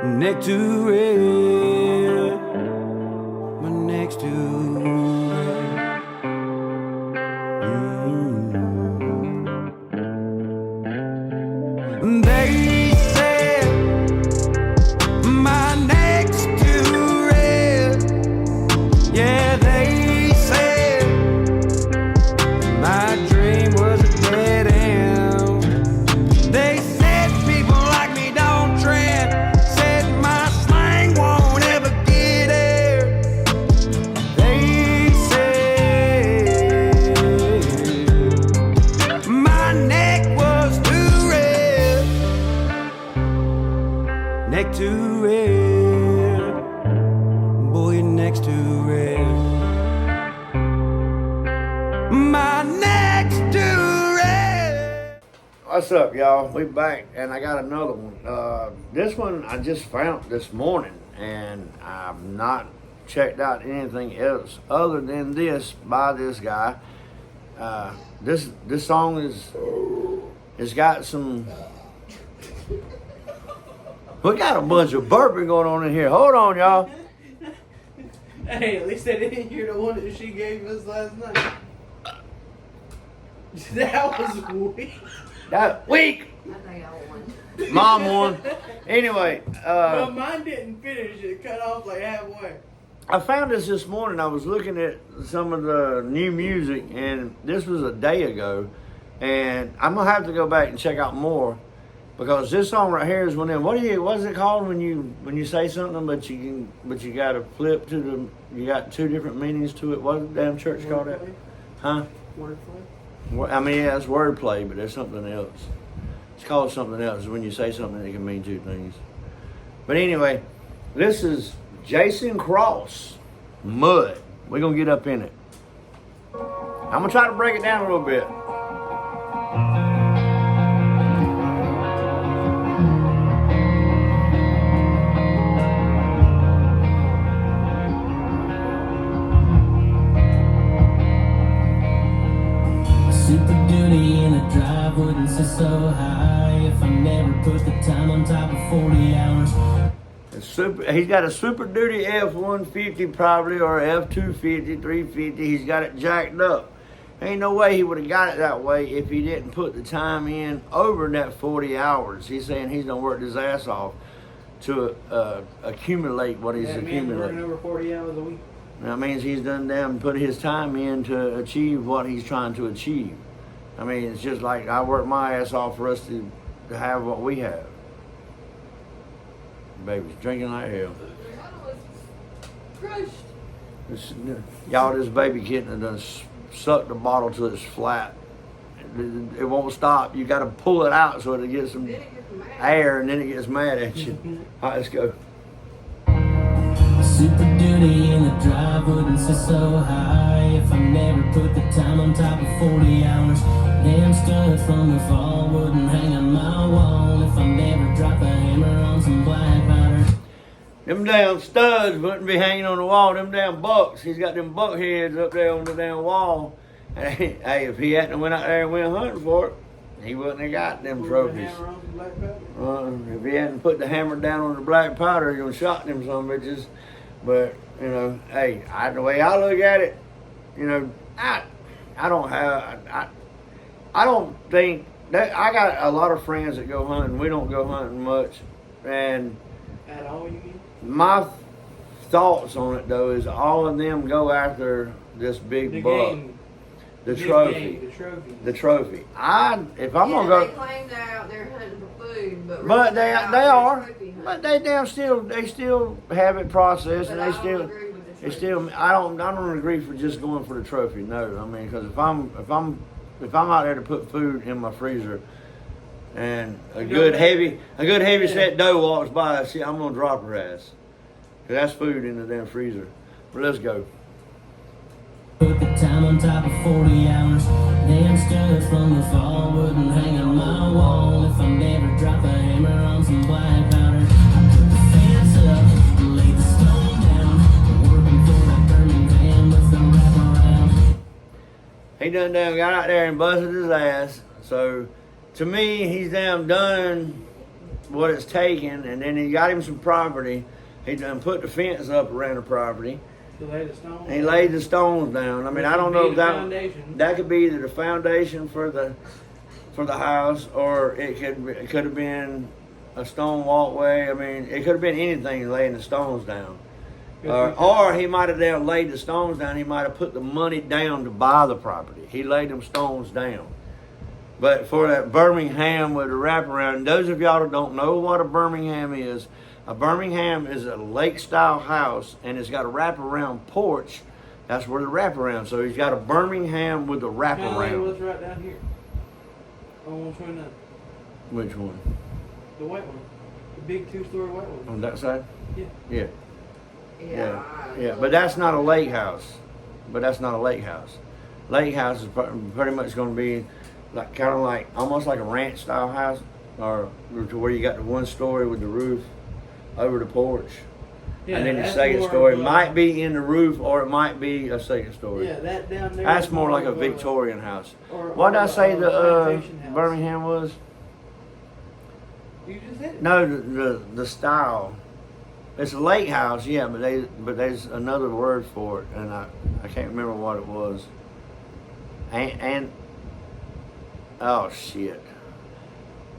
neck to red, my neck's too red. They said my neck's too red. Yeah, they said my dream was a dead end. They said people like me don't trend. Said my slang won't ever get there. They said my neck was too red. Neck too red. Boy, your neck's too red. My neck's too red. What's up, y'all? We back, and I got another one. This one I just found this morning, and I've not checked out anything else other than this by this guy. This song it's got some. We got a bunch of burping going on in here. Hold on, y'all. Hey, at least I didn't hear the one that she gave us last night. That was weak. That weak. I think I won. Mom won. Anyway, Well, mine didn't finish. It cut off like halfway. I found this morning. I was looking at some of the new music, and this was a day ago. And I'm gonna have to go back and check out more, because this song right here is one of them. What's it called when you say something but you got to flip to the, you got two different meanings to it? What the damn church called that? Huh? Wordplay. I mean, yeah, it's wordplay, but there's something else. It's called something else when you say something that can mean two things. But anyway, this is Jason Cross, Mud. We're going to get up in it. I'm going to try to break it down a little bit. Super Duty in the drive wouldn't sit so high if I never put the time on top of 40 hours. He's got a Super Duty F-150 probably, or F-250, 350. He's got it jacked up. Ain't no way he would have got it that way if he didn't put the time in over that 40 hours. He's saying he's done worked his ass off to accumulate what he's accumulating. Working over 40 hours a week. That means he's done down put his time in to achieve what he's trying to achieve. I mean, it's just like I work my ass off for us to have what we have. Baby's drinking like hell. Crushed. Y'all, this baby kitten done sucked the bottle till it's flat. It won't stop. You got to pull it out so it gets some Then it gets mad. air, and then it gets mad at you. All right, let's go. Super Duty in the drive wouldn't sit so high if I never put the time on top of 40 hours. Damn studs from the fall wouldn't hang on my wall if I never dropped a hammer on some black powder. Them damn studs wouldn't be hanging on the wall. Them damn bucks. He's got them buck heads up there on the damn wall. Hey, if he hadn't went out there and went hunting for it, he wouldn't have got them trophies. Hammer on some black powder. If he hadn't put the hammer down on the black powder, he would have shot them some bitches. But, you know, hey, the way I look at it, you know, I don't think that I got a lot of friends that go hunting. We don't go hunting much. And At all, you mean? my thoughts on it, though, is all of them go after this big The buck. game. The Big trophy. game, the trophy. The trophy. If I'm Yeah, gonna go, they claim they're out there hunting for food, but but really they they're out they there are, trophy hunting. but they still have it processed, But and I they don't still agree with the they trophy. still. I don't agree for just going for the trophy. No, I mean, because if I'm out there to put food in my freezer, and a good heavy set doe walks by, see, I'm gonna drop her ass. 'Cause that's food in the damn freezer. But let's go. Put the time on top of 40 hours. Damn studs from the fall wouldn't hang on my wall if I never drop a hammer on some black powder. I put the fence up, laid the stone down, working for that Birmingham with the wraparound. He done got out there and busted his ass. So to me, he's damn done what it's taken, and then he got him some property. He done put the fence up around the property. To lay the stone. And he laid the stones down. I mean, I don't know if Foundation. that could be either the foundation for the house, or it could have been a stone walkway. I mean, it could have been anything laying the stones down. Or he might have down laid the stones down. He might have put the money down to buy the property. He laid them stones down. But for that Birmingham with the wraparound, and those of y'all that don't know what a Birmingham is, a Birmingham is a lake-style house, and it's got a wraparound porch. That's where the wraparound. So he's got a Birmingham with a It was wraparound. right down here. On 129. Which one? The white one. The big 2-story white one. On that side? Yeah. Yeah. Yeah. Yeah. But that's not a lake house. Lake house is pretty much going to be like kind of like almost like a ranch style house, or to where you got the one story with the roof over the porch. Yeah, And then the that's second more story of a- might be in the roof, or it might be a second story. Yeah, that down there. That's is more like a of Victorian house. or- What did or I say a the plantation house. Birmingham was? You just said it. No, the style. It's a lake house, yeah, but there's another word for it, and I can't remember what it was. And oh shit,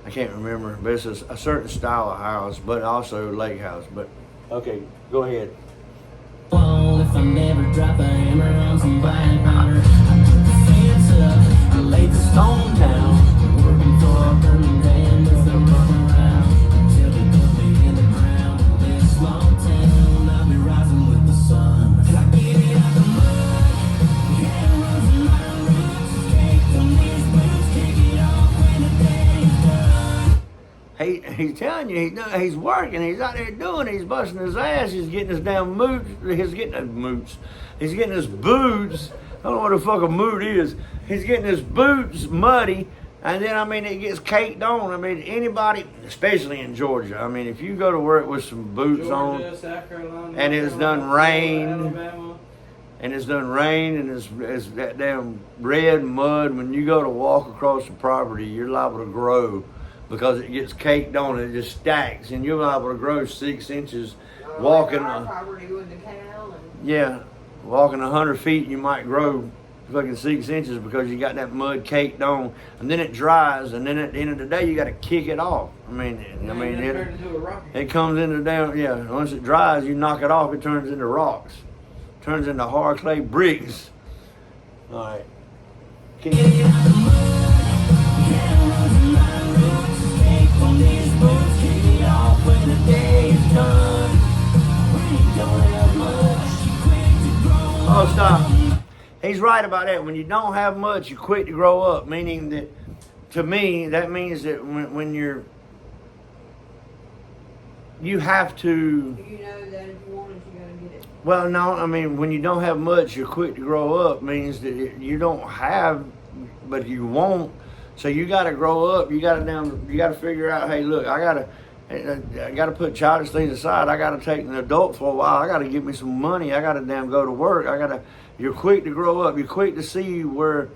I can't remember. But it's a certain style of house, but also lake house. But okay, go ahead. Well, if I never drop a hammer on some black powder, I put the fence up, I laid the stone down, working for a Birmingham as I run around until they put me in the ground. In this small town, I'll be rising with the sun. I get it out the mud, yeah, run my roots, escape from these boots, kick it off when the day's done. He's telling you he's working. He's out there doing it. He's busting his ass. He's getting his damn moots. He's getting his moots. He's getting his boots. I don't know what the fuck a moot is. He's getting his boots muddy, and then I mean it gets caked on. I mean anybody, especially in Georgia. I mean if you go to work with some boots Georgia, on, South Carolina, and it's North done Carolina, rained. Alabama. and it's done rain, and it's that damn red mud. When you go to walk across the property, you're liable to grow because it gets caked on and it just stacks, and you're liable to grow 6 inches walking. Our property with the cow and Yeah, walking 100 feet, you might grow fucking 6 inches because you got that mud caked on, and then it dries, and then at the end of the day, you got to kick it off. I mean, It turned into a rocket. it comes into down. Yeah, once it dries, you knock it off. It turns into rocks, turns into hard clay bricks. All right. Kick it. Oh, stop. He's right about that. When you don't have much, you're quick to grow up. Meaning that, to me, that means that when you have to. you know that if you want it, you gotta get it. Well, no, I mean, when you don't have much, you're quick to grow up. Means that you don't have, but you won't. So you got to grow up. You got to figure out. Hey, look, I gotta put childish things aside. I gotta take an adult for a while. I gotta get me some money. I gotta damn go to work. You're quick to grow up. You're quick to see where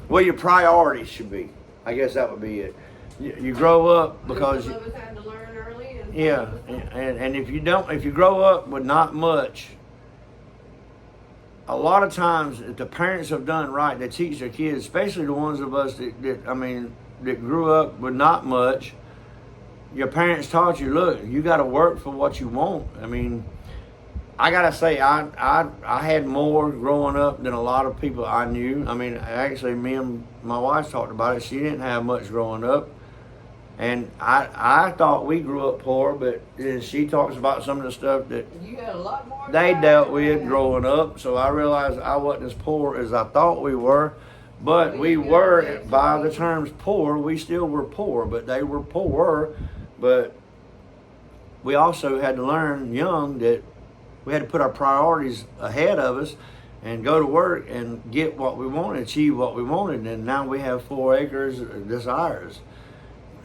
your priorities should be. I guess that would be it. You grow up because. Some of us had to learn early. And Yeah, and if you grow up with not much, a lot of times if the parents have done right, they teach their kids, especially the ones of us that grew up with not much. Your parents taught you, look, you got to work for what you want. I mean, I gotta say, I had more growing up than a lot of people I knew. I mean, actually, me and my wife talked about it. She didn't have much growing up. And I thought we grew up poor, but she talks about some of the stuff that you had a lot more. they time dealt than with I growing up. So I realized I wasn't as poor as I thought we were. But we were, by the terms poor, we still were poor, but they were poor. But we also had to learn young that we had to put our priorities ahead of us and go to work and get what we wanted, achieve what we wanted. And now we have 4 acres, that's ours.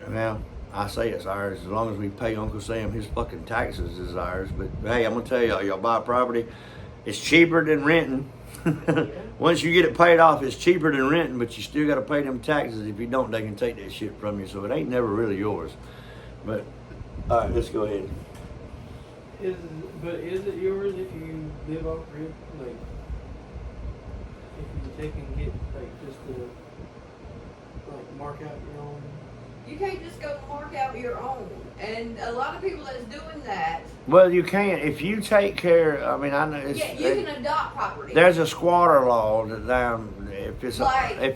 Now, I say it's ours as long as we pay Uncle Sam his fucking taxes is ours. But hey, I'm gonna tell y'all buy a property, it's cheaper than renting. Once you get it paid off, it's cheaper than renting, but you still got to pay them taxes. If you don't, they can take that shit from you. So it ain't never really yours. But all right, let's go ahead. Is it yours if you live off rent? Like, if you take and get like just to like mark out your own. You can't just go mark out your own. And a lot of people that's doing that. Well, you can't if you take care. I mean, I know it's. Yeah, you can adopt property. There's a squatter law that if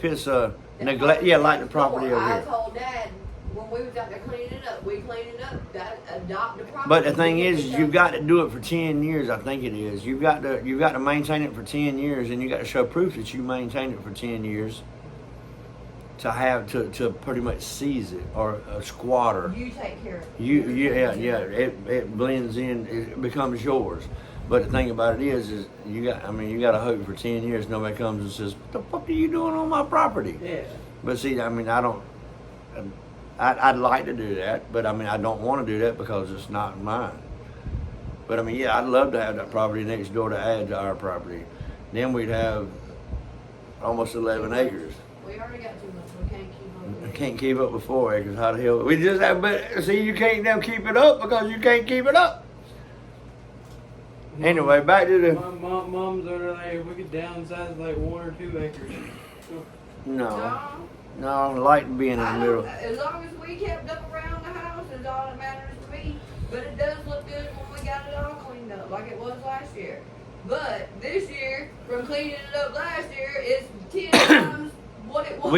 it's a neglect. Yeah, like the property over I here. told Dad when we was out there cleaning it up, we cleaned it up. That adopt the property. But the thing is, you've got to do it for 10 years. I think it is. You've got to maintain it for 10 years, and you got to show proof that you maintained it for 10 years to have to pretty much seize it, or a squatter. You take care of it. It blends in. It becomes yours. But the thing about it is you got to hope for 10 years nobody comes and says, "What the fuck are you doing on my property?" Yeah. But see, I mean, I'd like to do that, but I mean, I don't want to do that because it's not mine. But I mean, yeah, I'd love to have that property next door to add to our property. Then we'd have almost 11 acres. We already got too much. We can't keep on. I can't keep up with 4 acres. How the hell? We just have, but see, you can't now keep it up because you can't keep it up. Anyway, back to the. Mom's over there. We could downsize like 1 or 2 acres. No, I like being in the middle. As long as we kept up around the house is all that matters to me. But it does look good when we got it all cleaned up like it was last year. But this year, from cleaning it up last year, it's 10 times what it was.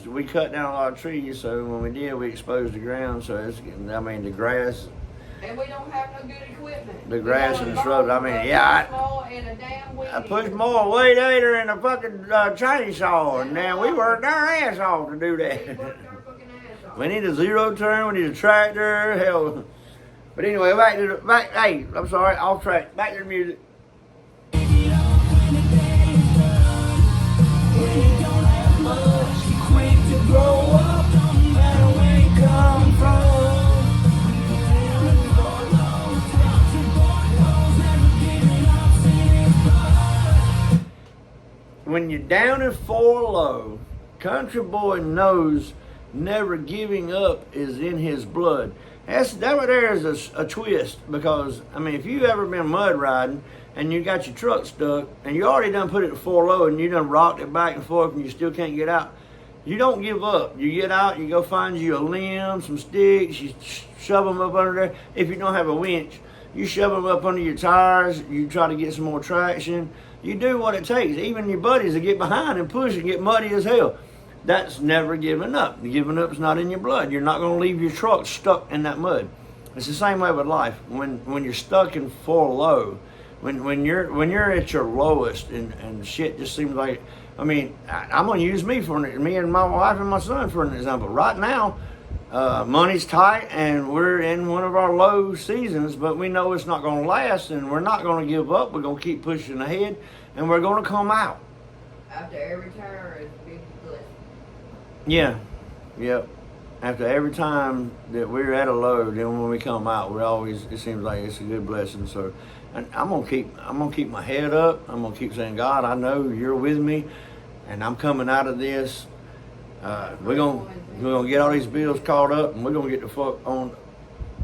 We cut down a lot of trees, so when we did, we exposed the ground. So it's, I mean, the grass. And we don't have no good equipment. The grass and the shrubs. I mean, yeah, I pushed more weight later in a fucking chainsaw, and now we worked our ass off to do that. We need a zero turn. We need a tractor. Hell. But anyway, back. Hey, I'm sorry, off track. Back to the music. When you're down and 4 low, country boy knows never giving up is in his blood. That right there is a twist, because I mean, if you've ever been mud riding and you got your truck stuck and you already done put it at 4 low and you done rocked it back and forth and you still can't get out, you don't give up. You get out, you go find you a limb, some sticks, you shove them up under there. If you don't have a winch, you shove them up under your tires, you try to get some more traction. You do what it takes. Even your buddies that get behind and push and get muddy as hell. That's never giving up. Giving up's not in your blood. You're not going to leave your truck stuck in that mud. It's the same way with life. When you're stuck in 4 low, when you're at your lowest and shit just seems like, I mean, I'm going to use me and my wife and my son for an example. Right now, money's tight and we're in one of our low seasons, but we know it's not going to last, and we're not going to give up. We're going to keep pushing ahead, and we're going to come out. After every turn is a big blessing. Yeah, yep. After every time that we're at a low, then when we come out, it seems like it's a good blessing. So, and I'm gonna keep my head up. I'm gonna keep saying, God, I know you're with me, and I'm coming out of this. We're gonna get all these bills caught up, and we're gonna get the fuck on.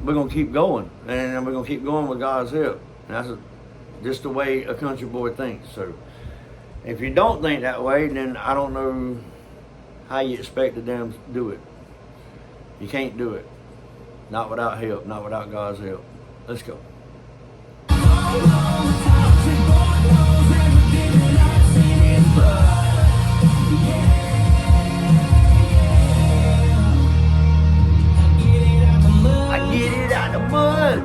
We're gonna keep going, and we're gonna keep going with God's help. And that's just the way a country boy thinks. So, if you don't think that way, then I don't know how you expect to damn do it. You can't do it. Not without help, not without God's help. Let's go. I get it out of the mud.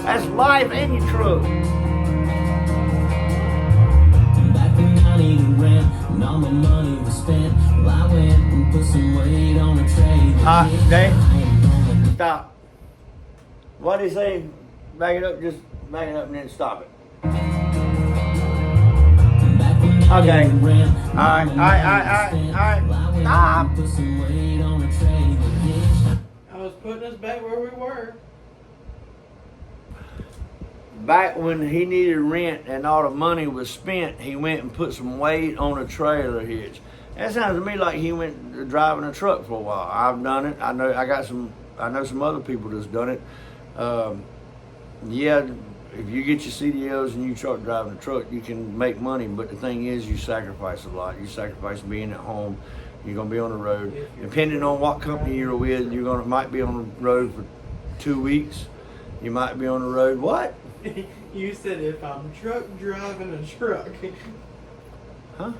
That's life and your truck. Back when I needed rent and all my money was spent, well, I went and put some weight on a trade. Dave, stop. What did he say? Back it up, just back it up and then stop it. Okay. Alright, stop. I was putting us back where we were. back when he needed rent and all the money was spent, he went and put some weight on a trailer hitch. That sounds to me like he went driving a truck for a while. I've done it. I know some other people that's done it. Yeah, if you get your CDLs and you start driving a truck, you can make money. But the thing is, you sacrifice a lot. You sacrifice being at home. You're gonna be on the road. Depending on what company you're with, might be on the road for 2 weeks. You might be on the road. What? You said if I'm truck driving a truck. Huh?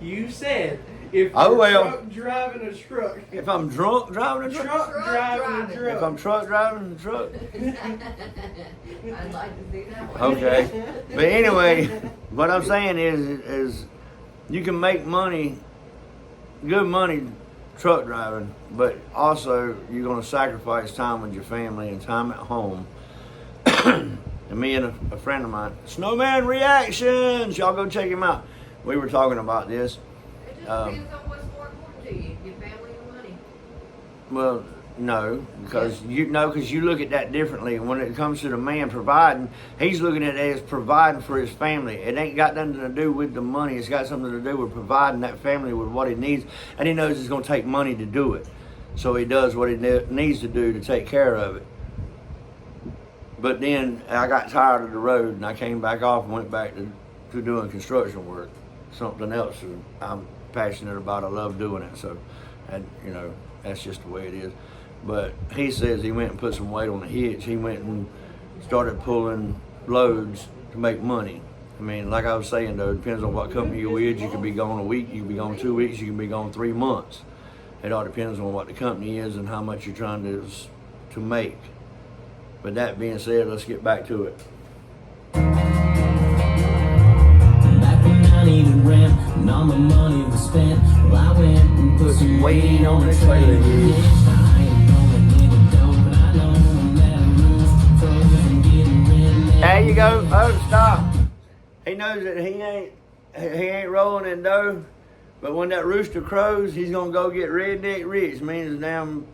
You said if Oh, you're well. truck driving a truck. If I'm drunk driving a truck. Truck driving a truck. If I'm truck driving a truck. I'd like to see that one. Okay. But anyway, what I'm saying is you can make money, good money truck driving, but also you're going to sacrifice time with your family and time at home. And me and a friend of mine, Snowman Reactions, y'all go check him out. We were talking about this. It just depends on what's more important to you, your family or money. Well, no, because you look at that differently. When it comes to the man providing, he's looking at it as providing for his family. It ain't got nothing to do with the money. It's got something to do with providing that family with what he needs, and he knows it's going to take money to do it. So he does what he needs to do to take care of it. But then I got tired of the road, and I came back off and went back to doing construction work, something else I'm passionate about. I love doing it. So, and that's just the way it is. But he says he went and put some weight on the hitch. He went and started pulling loads to make money. I mean, like I was saying though, it depends on what company you're with. You could be gone a week, you could be gone 2 weeks, you can be gone 3 months. It all depends on what the company is and how much you're trying to make. But that being said, let's get back to it. Back when I needed rent and all my money was spent, well, I went and put some weight on the trailer hitch. I ain't going in the dough, but I know when that roof froze and getting redneck. There you go. Oh, stop. He knows that he ain't rolling in dough, but when that rooster crows, he's gonna go get redneck rich. Means damn,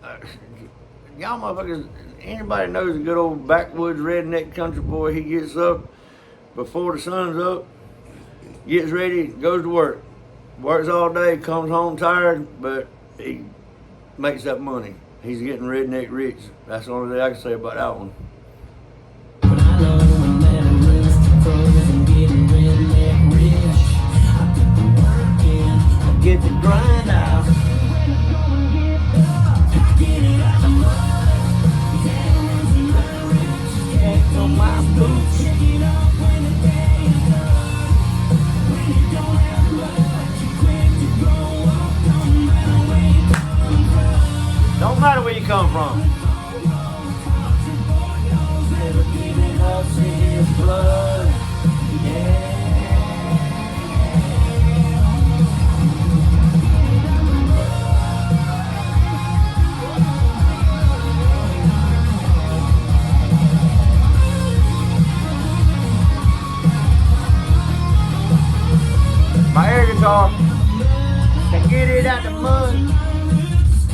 y'all motherfuckers. Anybody knows a good old backwoods redneck country boy? He gets up before the sun's up, gets ready, goes to work, works all day, comes home tired, but he makes that money. He's getting redneck rich. That's the only thing I can say about that one. But I know when that roof froze and getting redneck rich, I put the work in, I get the grind out. On my boots. Don't matter where you come from. Never giving up to his blood. Yeah. My air guitar, to get it out the mud.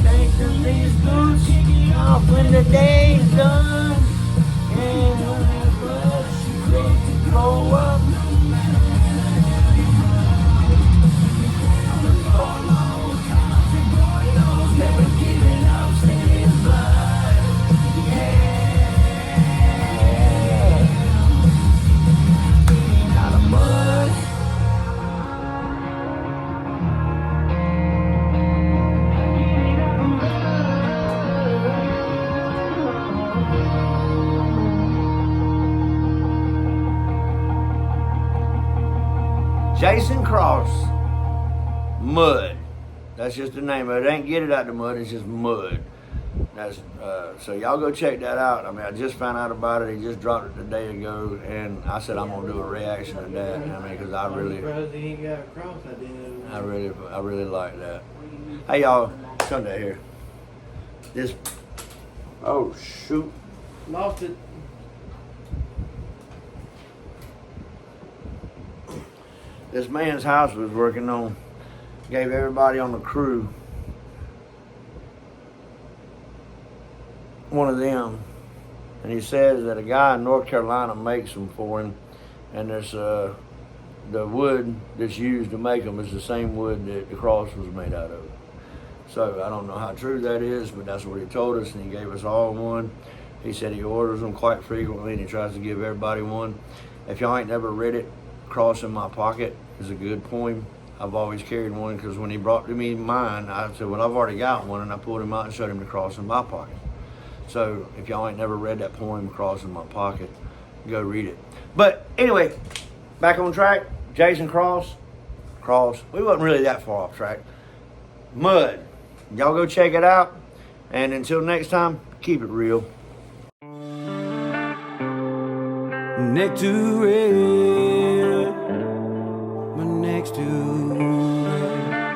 Thanks to these boots, off when the day's done. And when that blood's ready to grow up. Never giving up to his blood. Yeah. Out of mud. Jason Cross, Mud. That's just the name of it. It ain't Get It Out the Mud, it's just Mud. That's so y'all go check that out. I mean, I just found out about it. He just dropped it a day ago, and I said I'm gonna do a reaction to that. I mean, because I I'm really, surprised he ain't got a cross identity. I really like that. Hey y'all, Sunday here. This, oh shoot. Lost it. This man's house was working on, gave everybody on the crew one of them and he says that a guy in North Carolina makes them for him, and there's the wood that's used to make them is the same wood that the cross was made out of. So I don't know how true that is, but that's what he told us, and he gave us all one. He said he orders them quite frequently, and he tries to give everybody one. If y'all ain't never read it, Cross in My Pocket is a good poem. I've always carried one because when he brought to me mine, I said, well, I've already got one, and I pulled him out and showed him the Cross in My Pocket. So if y'all ain't never read that poem, Cross in My Pocket, go read it. But anyway, back on track, Jason Cross, we wasn't really that far off track. Mud, y'all go check it out, and until next time, keep it real. Next to red, my next to red.